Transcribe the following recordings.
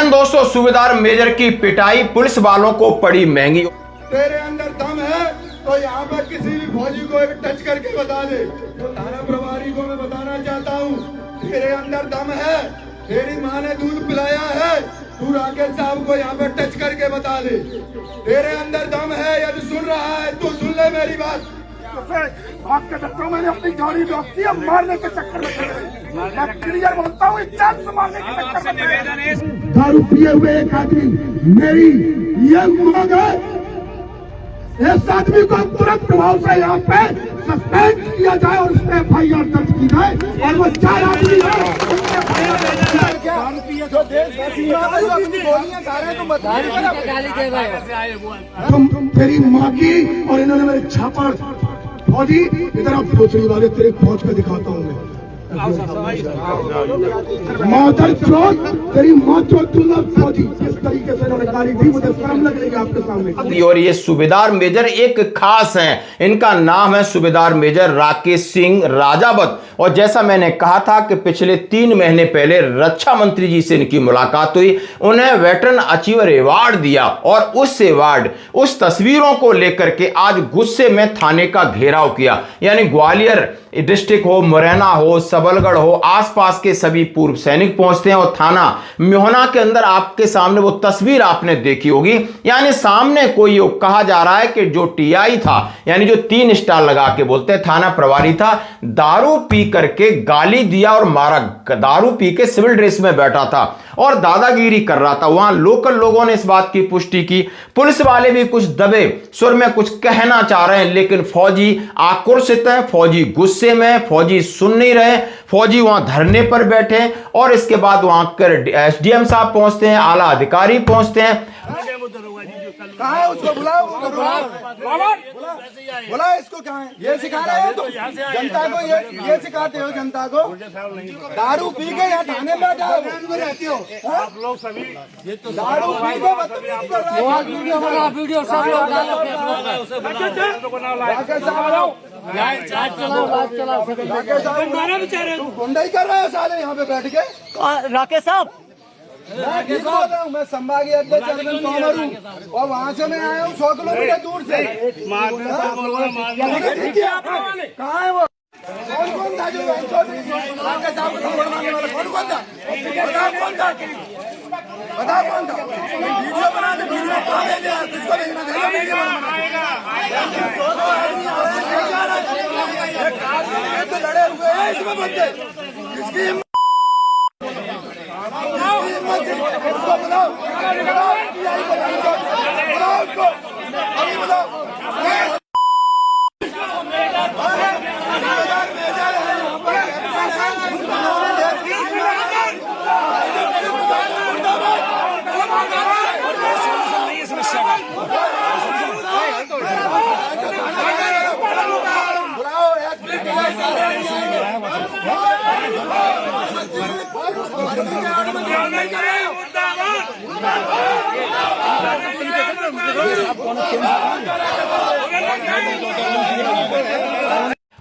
बहन दोस्तों, सूबेदार मेजर की पिटाई पुलिस वालों को पड़ी महंगी। तेरे अंदर दम है तो यहाँ पर किसी भी फौजी को एक टच करके बता दे। तो थाना प्रभारी को मैं बताना चाहता हूँ, तेरे अंदर दम है, तेरी माँ ने दूध पिलाया है, तू राकेश साहब को यहाँ पर टच करके बता दे। तेरे अंदर दम है, यदि सुन रहा है तो सुन ले मेरी बात। भाग के चक्कर मैंने अपनी गाड़ी रोकी है, मारने के चक्कर में मैं क्लियर बोलता हूँ, जान से मारने के चक्कर में। दारू पिए हुए एक आदमी, मेरी ये मांग है, इस आदमी को तुरंत प्रभाव से यहाँ पे सस्पेंड किया जाए और उस पर FIR दर्ज की जाए और वो 4 आदमी तुम तेरी माँ की और इन्होंने मेरे छापा फौजी इधर आप फौजी वाले तेरे फौज का दिखाता हूँ मैं। मादर चौथ तेरी माँ चौथ फौजी इस तरीके से इन्होंने गाली दी, मुझे शर्म लग रही है आपके सामने। और ये सूबेदार मेजर एक खास हैं, इनका नाम है सूबेदार मेजर राकेश सिंह राजावत। और जैसा मैंने कहा था कि पिछले 3 महीने पहले रक्षा मंत्री जी से इनकी मुलाकात हुई, उन्हें वेटरन अचीवर अवार्ड दिया और उस अवार्ड उस तस्वीरों को लेकर के आज गुस्से में थाने का घेराव किया। यानी ग्वालियर डिस्ट्रिक्ट हो, मुरैना हो, सबलगढ़ हो, आसपास के सभी पूर्व सैनिक पहुंचते हैं और थाना म्योहना के अंदर आपके सामने वो तस्वीर आपने देखी होगी। यानी सामने कोई कहा जा रहा है कि जो TI था, यानी जो 3 स्टार लगा के बोलते हैं थाना प्रभारी था, दारू पी करके गाली दिया और मारा। दारू पी के सिविल ड्रेस में बैठा था और दादागिरी कर रहा था। वहां लोकल लोगों ने इस बात की पुष्टि की, पुलिस वाले भी कुछ दबे सुर में कुछ कहना चाह रहे हैं, लेकिन फौजी आक्रोशित है, फौजी गुस्से में, फौजी सुन नहीं रहे, फौजी वहां धरने पर बैठे। और इसके बाद वहां कर SDM साहब पहुंचते हैं, आला अधिकारी पहुंचते हैं। कहाँ है उसको बुलाओ, बुला इसको। कहाँ है? ये सिखा रहे हो तुम जनता को, ये सिखाते हो जनता को। दारू पी के यहाँ थाने में रहती हो आप लोग सभी, दारू पी के वीडियो सब लोग गुंडाई कर रहे हो साले यहाँ पे बैठ के। राकेश साहब, मैं ठीक बोल रहा हूँ, मैं संभागीय अध्यक्ष अरविंद तोमर हूँ और वहाँ से मैं आया हूँ 100 किलोमीटर दूर से। कहाँ है वो? कौन था जो राकेश साहब को नंबर मांगने वाला? कौन था? बताओ कौन था? वीडियो बना दे, वीडियो किसको देखना चाहिए? वीडियो तो लड़े हुए हैं इसमें बंदे, किसकी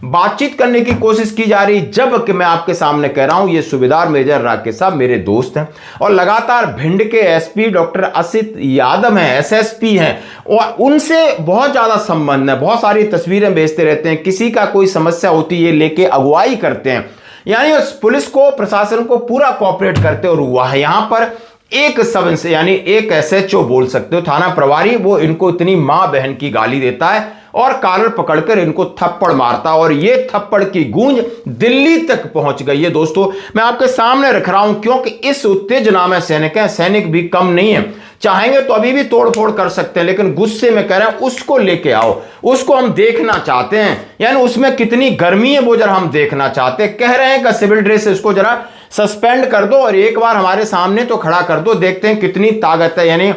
बातचीत करने की कोशिश की जा रही, जब कि मैं आपके सामने कह रहा हूं ये सूबेदार मेजर राकेश साहब मेरे दोस्त हैं और लगातार भिंड के SP डॉक्टर असित यादव हैं, SSP हैं और उनसे बहुत ज्यादा संबंध है। बहुत सारी तस्वीरें भेजते रहते हैं, किसी का कोई समस्या होती है लेके अगुवाई करते हैं। यानी उस पुलिस को, प्रशासन को पूरा कोऑपरेट करते और वह यहां पर एक सब यानी एक SHO बोल सकते हो, थाना प्रभारी, वो इनको इतनी मां बहन की गाली देता है और कॉलर पकड़कर इनको थप्पड़ मारता और ये थप्पड़ की गूंज दिल्ली तक पहुंच गई है। दोस्तों मैं आपके सामने रख रहा हूं क्योंकि इस उत्तेजना में सैनिक हैं, सैनिक भी कम नहीं है, चाहेंगे तो अभी भी तोड़फोड़ कर सकते हैं, लेकिन गुस्से में कह रहे हैं उसको लेके आओ, उसको हम देखना चाहते हैं। यानी उसमें कितनी गर्मी है वो जरा हम देखना चाहते हैं। कह रहे हैं कि सिविल ड्रेस इसको जरा सस्पेंड कर दो और एक बार हमारे सामने तो खड़ा कर दो, देखते हैं कितनी ताकत है। यानी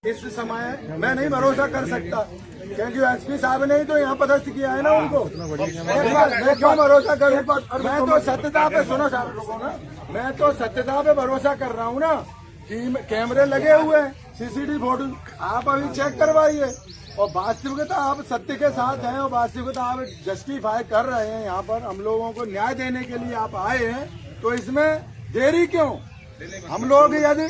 इस समय मैं नहीं भरोसा कर सकता क्योंकि SP साहब ने ही तो यहाँ पदस्थ किया है ना उनको। मैं क्यों भरोसा करूँ? मैं तो सत्यता पे, सुनो साहब लोगों ना, मैं तो सत्यता पे भरोसा कर रहा हूँ ना कि कैमरे लगे हुए हैं, CCTV फोटो आप अभी चेक करवाइए और वास्तविकता आप सत्य के साथ हैं और वास्तविकता आप जस्टिफाई कर रहे हैं। यहाँ पर हम लोगों को न्याय देने के लिए आप आए हैं, तो इसमें देरी क्यों? हम लोग यदि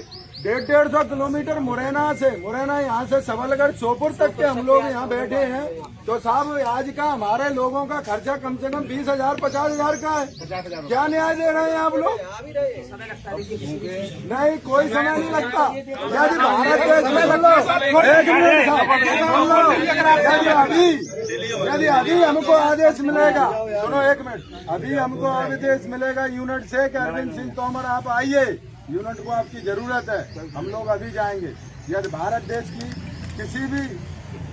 150 किलोमीटर मुरैना यहाँ से सबलगढ़ सोपुर तक के हम लोग यहाँ बैठे हैं। तो साहब आज का हमारे लोगों का खर्चा कम से कम 20,000 50,000 का है। क्या न्याय दे रहे हैं आप लोग? नहीं, कोई समय नहीं लगता। यदि भारत देश में यदि अभी हमको आदेश मिलेगा, सुनो एक मिनट, अभी हमको आदेश मिलेगा यूनिट से कि अरविंद सिंह तोमर आप आइए, यूनिट को आपकी जरूरत है, हम लोग अभी जाएंगे। यदि भारत देश की किसी भी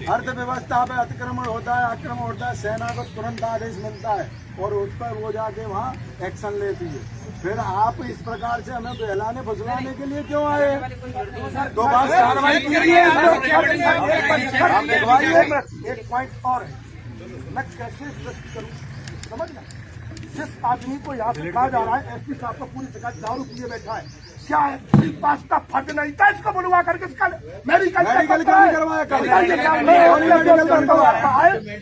अर्थव्यवस्था पे अतिक्रमण होता है, आक्रमण होता है, सेना को तुरंत आदेश मिलता है और उस पर वो जाके वहाँ एक्शन लेती है। फिर आप इस प्रकार से हमें बहलाने फुसलाने के लिए क्यों आए? तो बस कार्रवाई कीजिए। एक पॉइंट और है, मैं कैसे करूँ समझ ना, जिस आदमी को यहाँ से कहा जा रहा है एसपी साहब को पूरी जगह दारू पिए बैठा है, क्या है पास का फर्ज नहीं था इसको बुलवा करके इसका मेडिकल करवाया?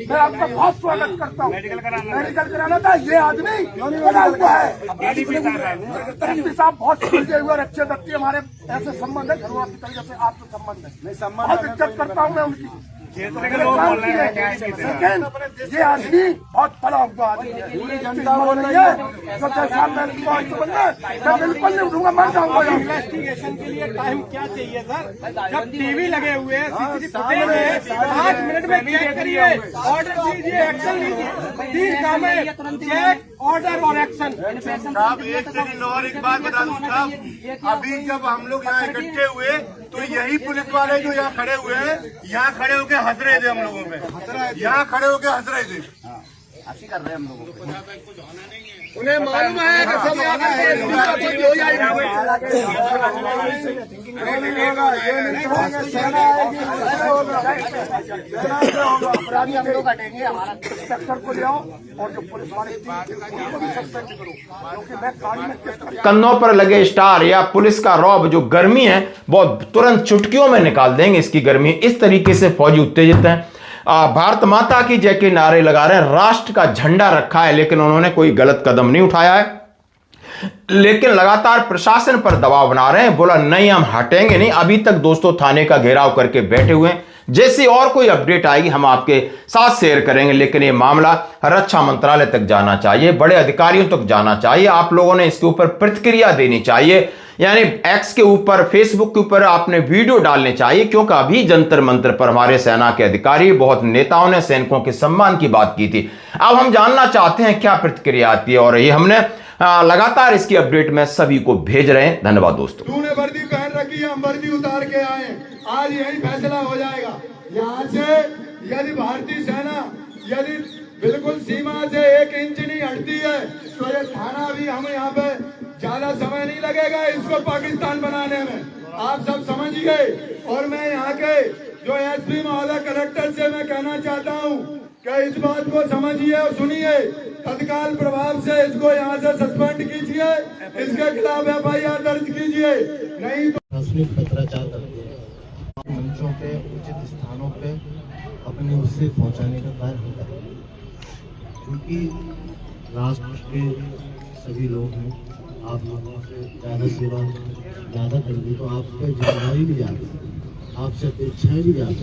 मैं आपका बहुत स्वागत करता हूँ। मेडिकल कराना था, ये आदमी एसपी साहब बहुत सुलझे हुए और अच्छे व्यक्ति, हमारे ऐसे संबंध है घरों की तरीके से आपसे संबंध है, बहुत इज्जत करता हूँ मैं उनकी। लेकिन ये आदमी बहुत बड़ा हुआ आदमी है, पूरी जनता हो रही है तो जैसा मैं बिल्कुल नहीं उठूंगा, मर जाऊंगा। इन्वेस्टिगेशन के लिए टाइम क्या चाहिए सर? जब टीवी लगे हुए हैं, सीसीटीवी फुटेज है, 5 मिनट में चेक करिए, ऑर्डर दीजिए, एक्शन लीजिए। 3 काम है, चेक, ऑर्डर और एक्शन। साहब एक सेकंड और एक बात बता दूं साहब, अभी जब हम लोग यहाँ इकट्ठे हुए तो यही पुलिस वाले जो यहाँ खड़े हुए हैं, यहाँ खड़े होकर हंस रहे थे हम लोगों पे, यहाँ खड़े होकर हंस रहे थे, हंसी कर रहे हैं हम लोगों को। उन्हें मालूम है कि सब अपराधी हम लोग हटेंगे, हमारा इंस्पेक्टर को ले आओ और जो पुलिस वाले उनको भी सस्पेंड करो, क्योंकि मैं गाड़ी में किस तरह कंधों पर लगे स्टार या पुलिस का रौब, जो गर्मी है वो तुरंत चुटकियों में निकाल देंगे इसकी गर्मी। इस तरीके से फौजी उत्तेजित हैं, भारत माता की जय के नारे लगा रहे हैं, राष्ट्र का झंडा रखा है, लेकिन उन्होंने कोई गलत कदम नहीं उठाया है, लेकिन लगातार प्रशासन पर दबाव बना रहे हैं। बोला नहीं हम हटेंगे नहीं। अभी तक दोस्तों थाने का घेराव करके बैठे हुए हैं, जैसी और कोई अपडेट आएगी हम आपके साथ शेयर करेंगे। लेकिन ये मामला रक्षा मंत्रालय तक जाना चाहिए, बड़े अधिकारियों तक जाना चाहिए, आप लोगों ने इसके ऊपर प्रतिक्रिया देनी चाहिए, यानी एक्स के ऊपर, फेसबुक के ऊपर आपने वीडियो डालने चाहिए, क्योंकि अभी जंतर मंतर पर हमारे सेना के अधिकारी, बहुत नेताओं ने सैनिकों के सम्मान की बात की थी। अब हम जानना चाहते हैं क्या प्रतिक्रिया आती है, और ये हमने लगातार इसकी अपडेट में सभी को भेज रहे हैं। धन्यवाद दोस्तों। तूने वर्दी पहन रखी है, हम वर्दी उतार के आए, आज यही फैसला हो जाएगा। यहाँ से यदि भारतीय सेना यदि बिल्कुल सीमा से 1 इंच नहीं हटती है तो ये थाना भी हम यहाँ पे ज्यादा समय नहीं लगेगा इसको पाकिस्तान बनाने में, आप सब समझिए। और मैं यहाँ के जो एसपी महोदय कलेक्टर से मैं कहना चाहता हूँ कि इस बात को समझिए और सुनिए, तत्काल प्रभाव से इसको यहाँ से सस्पेंड कीजिए, इसके खिलाफ FIR दर्ज कीजिए, नहीं तो राजनीतिक पत्राचार करते हैं, मंचों पे उचित स्थानों पे अपने उससे पहुंचाने का कार्य होता है, क्योंकि राष्ट्र के सभी लोग हैं, आप लोगों से ज़्यादा सेवा ज़्यादा करेंगे तो आप पे जिम्मेदारी भी ज़्यादा, आपसे अपेक्षाएँ भी ज़्यादा।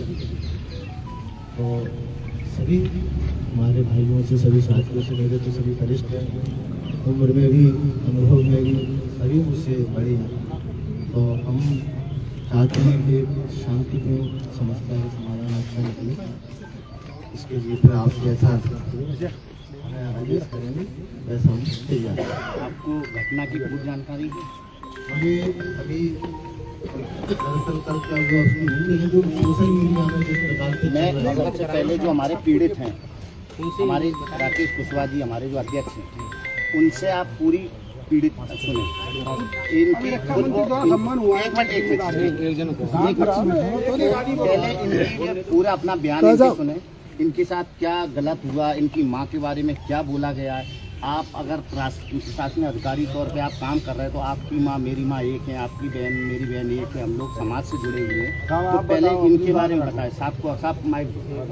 तो सभी हमारे भाइयों से, सभी साथियों से, मेरे तो सभी वरिष्ठ हैं, उम्र में भी, अनुभव में भी सभी मुझसे बड़े हैं, तो हम चाहते हैं कि शांति में समस्या का समाधान अच्छा निकले। इसके लिए फिर आप जैसा आदेश करेंगे वैसा हम तैयार हैं। आपको घटना की पूरी जानकारी है? हमें अभी दरअसल कल क्या हुआ उसकी नहीं, लेकिन जो सोशल मीडिया में जिस प्रकार से मैं सबसे पहले जो हमारे पीड़ित हैं, हमारे राकेश कुशवाहा जी हमारे जो अध्यक्ष हैं, उनसे आप पूरी पीड़ित सुने। इनकी पहले इनकी पूरा अपना बयान इनके सुने, इनके साथ क्या गलत हुआ, इनकी माँ के बारे में क्या बोला गया है। आप अगर प्रशासनिक अधिकारी तौर पे आप काम कर रहे हैं तो आपकी माँ मेरी माँ एक है, आपकी बहन मेरी बहन एक है, हम लोग समाज से जुड़े हुए हैं। तो पहले इनके बारे में बताएं। साहब को साहब मैंने वीडियो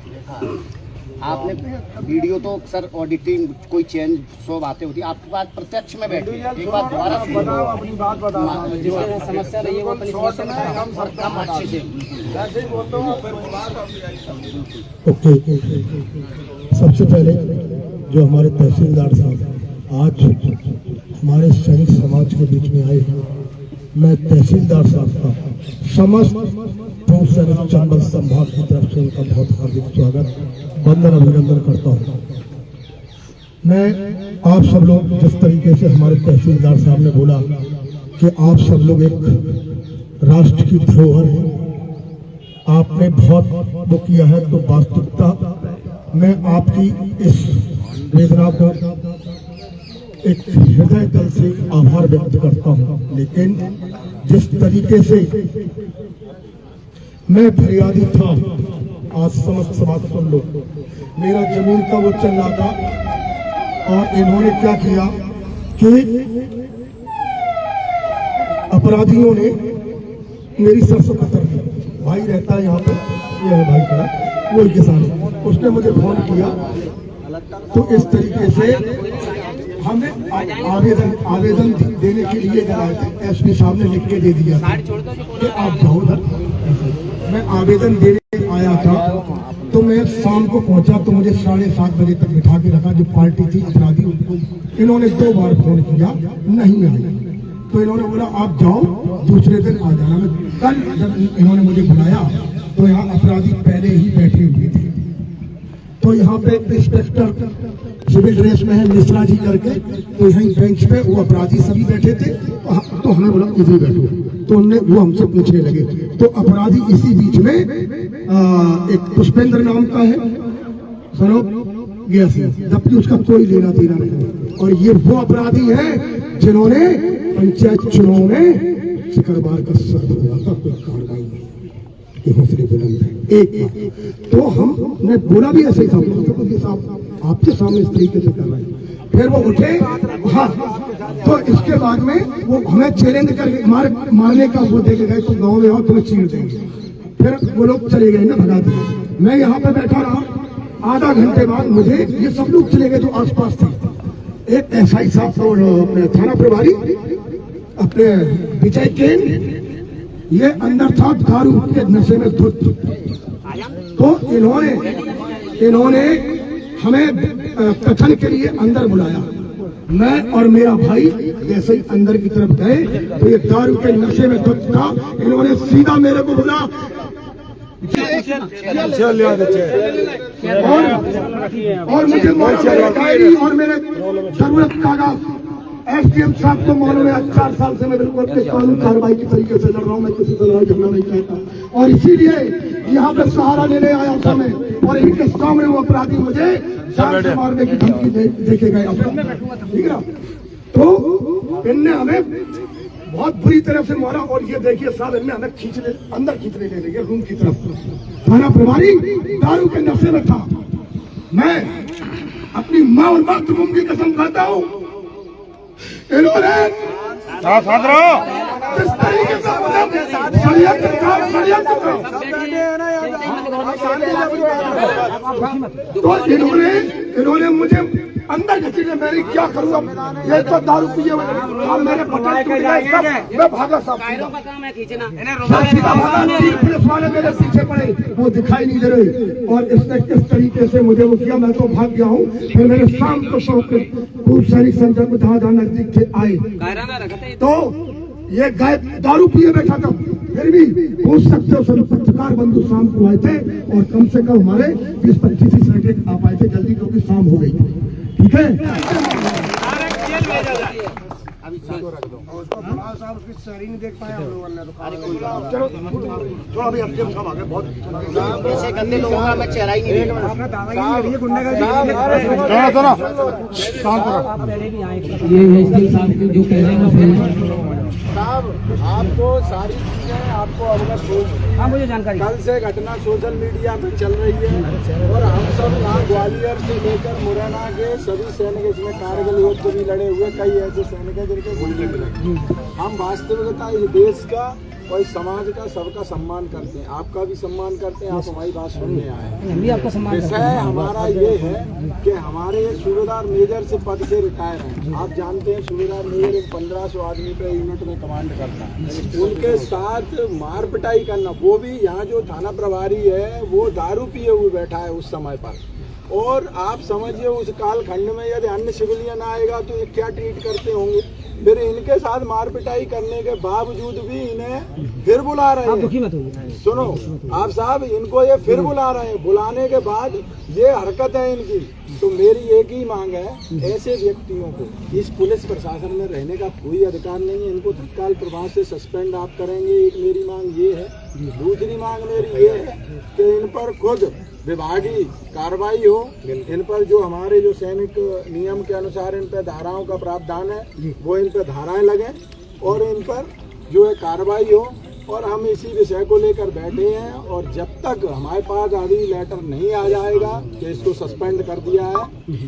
देखा, आपने वीडियो तो सर ऑडिटिंग कोई चेंज सो बातें होती, आपके पास प्रत्यक्ष में बैठे एक बार दोबारा बताओ, अपनी बात बताओ। जो समस्या रही है वो अपनी समस्या हम अच्छे से ऐसे ही बोलते हो, फिर बात ओके, सबसे पहले जो हमारे तहसीलदार साहब आज हमारे सैनिक समाज के बीच में आए हैं, मैं तहसीलदार साहब का समस्त पूर्व सैनिक चंबल संभाग की तरफ से उनका बहुत हार्दिक स्वागत, वंदन, अभिनंदन करता हूँ। मैं आप सब लोग जिस तरीके से हमारे तहसीलदार साहब ने बोला कि आप सब लोग एक राष्ट्र की धरोहर हैं, आपने बहुत वो किया है, तो वास्तविकता मैं आपकी इस वेदना को एक हृदय तल से आभार व्यक्त करता हूं। लेकिन जिस तरीके से मैं फरियादी था, आज समस्त समाज सुन लो, मेरा जमीन का वो चल रहा था और इन्होंने क्या किया कि अपराधियों ने मेरी सरसों कतर दी। भाई रहता है यहाँ पे, ये है भाई खड़ा, वो किसान है, उसने मुझे फोन किया, तो इस तरीके से हमने आवेदन देने के लिए गए थे। एसपी साहब ने लिख के दे दिया कि आप जाओ उधर। मैं आवेदन देने आया था, तो मैं शाम को पहुंचा तो मुझे 7:30 बजे तक बिठा के रखा। जो पार्टी थी अपराधी, उनको इन्होंने 2 बार फोन किया, नहीं आई, तो इन्होंने बोला आप जाओ, दूसरे दिन आ जाना। मैं कल जब इन्होंने मुझे बुलाया तो यहाँ अपराधी पहले ही बैठे हुए थे। तो यहाँ पे इंस्पेक्टर सिविल ड्रेस में है, मिश्रा जी करके, तो यहीं बेंच पे वो अपराधी सभी बैठे थे। तो हमें बोला इधर बैठो, तो उनने वो हमसे पूछने लगे। तो अपराधी इसी बीच में एक पुष्पेंद्र नाम का है, सुनो गया, जबकि उसका कोई लेना देना नहीं। और ये वो अपराधी है जिन्होंने पंचायत चुनाव में सिकरबार का सर हुआ था, कोई कार्रवाई नहीं, ये हौसले बुलंद है। एक तो हमने बोला भी ऐसे ही था, तो साहब आपके सामने इस तरीके से कर रहे हैं। फिर वो उठे, हाँ, तो इसके बाद में वो हमें चैलेंज करके मारने का वो देके गए, तो गाँव में आओ तुम्हें चीर देंगे। फिर वो लोग चले गए ना, भगा दिए। मैं यहाँ पे बैठा रहा, आधा घंटे बाद मुझे ये सब लोग चले गए जो आसपास थे। एक एसआई साहब और थाना प्रभारी अपने विजय केन, ये अंदर था दारू के नशे में धुत। तो इन्होंने हमें कथन के लिए अंदर बुलाया। मैं और मेरा भाई जैसे ही अंदर की तरफ गए तो ये दारू के नशे में धुत था। इन्होंने सीधा मेरे को बोला और मुझे और मेरे जरूरत कागज। एसडीएम साहब को मालूम है 4 साल से मैं बिल्कुल कानून कार्रवाई की तरीके से लड़ रहा हूँ, मैं किसी से लड़ाई झगड़ा नहीं चाहता। और इसीलिए यहाँ पे सहारा लेने आया था मैं, और इनके सामने वो अपराधी मुझे जान से मारने की धमकी देके गए, ठीक है। तो इनने हमें बहुत बुरी तरह से मारा। और ये देखिए साहब, इनने हमें अंदर खींचने ले गए रूम की तरफ। थाना प्रभारी दारू के नशे में था। मैं अपनी माँ और मातृभूमि की कसम खाता हूँ, इन्होंने इस तरीके से तो इन्होंने मुझे अंदर घसीटे। मैं क्या करूँ अब, ये तो दारू पिए हुए, मैंने बटन टूट गया, मैं भागा साहब, पुलिस वाले मेरे पीछे पड़े, वो दिखाई नहीं दे रहे। और इसने किस तरीके से मुझे वो किया, मैं तो भाग गया हूँ। फिर मेरे शाम को शौक पूर्व सैनिक संगठन में जहाँ नजदीक थे आए, तो ये गाय दारू पिए बैठा था। फिर भी पूछ सकते हो, सभी पत्रकार बंधु शाम को आए थे, और कम से कम हमारे 20-25 सेकंड आ पाए थे जल्दी, क्योंकि शाम हो गई थी, ठीक है। साहब उसकी शरीर नहीं देख पाए हम लोगों ने, तो चलो थोड़ा भी अब सब आ गए। बहुत ऐसे गंदे लोगों का मैं चेहरा ही नहीं देख रहा। साहब आपको सारी चीजें आपको अवगत होगी। हाँ, मुझे जानकारी। कल से घटना सोशल मीडिया में चल रही है, और हम सब यहाँ ग्वालियर से लेकर मुरैना के सभी सैनिक इसमें कारगिल युद्ध भी लड़े हुए, कई ऐसे सैनिक हैं जिनके गोली लगी। हम वास्तविकता इस देश का और इस समाज का सबका सम्मान करते हैं, आपका भी सम्मान करते हैं। आप हमारी बात सुनने आए हैं। विषय हमारा ये है कि हमारे सूबेदार मेजर से पद से रिटायर हैं। आप जानते हैं सूबेदार मेजर एक 1500 आदमी पे यूनिट में कमांड करता है। उनके साथ मार पिटाई करना, वो भी यहाँ जो थाना प्रभारी है वो दारू पिए हुए बैठा है उस समय पर। और आप समझिए उस कालखंड में यदि अन्य सिविलियन आएगा तो ये क्या ट्रीट करते होंगे। फिर इनके साथ मार पिटाई करने के बावजूद भी इन्हें फिर बुला रहे हैं। सुनो आप साहब, इनको ये फिर बुला रहे हैं। बुलाने के बाद ये हरकत है इनकी। तो मेरी एक ही मांग है, ऐसे व्यक्तियों को इस पुलिस प्रशासन में रहने का कोई अधिकार नहीं है। इनको तत्काल प्रभाव से सस्पेंड आप करेंगे, एक मेरी मांग ये है। दूसरी मांग मेरी ये है कि इन पर खुद विभागीय कार्रवाई हो। इन पर जो हमारे जो सैनिक नियम के अनुसार इन पर धाराओं का प्रावधान है वो इन पर धाराएं लगें और इन पर जो है कार्रवाई हो। और हम इसी विषय को लेकर बैठे हैं और जब तक हमारे पास अभी लेटर नहीं आ जाएगा कि इसको सस्पेंड कर दिया है,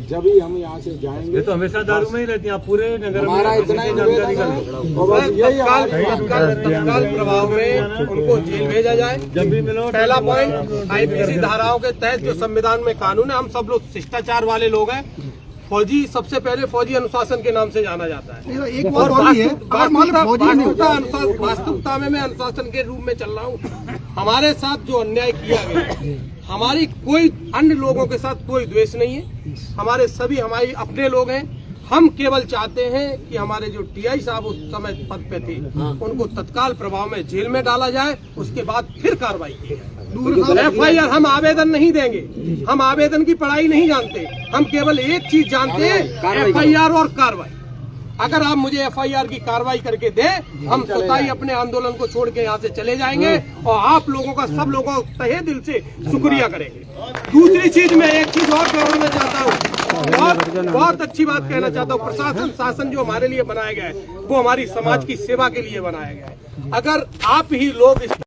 जब ही हम यहाँ से जाएंगे। तो हमेशा दारू में ही रहती हैं पूरे नगर हमारा इतना ही निवेदन है और बस यही तत्काल प्रभाव में उनको जेल भेजा जाए। जब भी मिलो पहला पॉइंट, आईपीसी धाराओं के तहत जो संविधान में कानून है, हम सब लोग शिष्टाचार वाले लोग हैं। फौजी सबसे पहले फौजी अनुशासन के नाम से जाना जाता है। और वास्तविकता में मैं अनुशासन के रूप में चल रहा हूँ। हमारे साथ जो अन्याय किया गया, हमारी कोई अन्य लोगों के साथ कोई द्वेष नहीं है। हमारे सभी हमारे अपने लोग हैं। हम केवल चाहते हैं कि हमारे जो टीआई साहब उस समय पद पे थे उनको तत्काल प्रभाव में जेल में डाला जाए, उसके बाद फिर कार्रवाई की जाए। FIR हम आवेदन नहीं देंगे, हम आवेदन की पढ़ाई नहीं जानते। हम केवल एक चीज जानते हैं, FIR और कार्रवाई। अगर आप मुझे FIR की कार्रवाई करके दे, हम स्वतः ही अपने आंदोलन को छोड़ के यहाँ से चले जाएंगे और आप लोगों का, सब लोगों का तहे दिल से शुक्रिया करेंगे। दूसरी चीज, मैं एक चीज और कहना चाहता हूँ, बहुत अच्छी बात कहना चाहता हूँ। प्रशासन शासन जो हमारे लिए बनाया गया है वो हमारी समाज की सेवा के लिए बनाया गया है। अगर आप ही लोग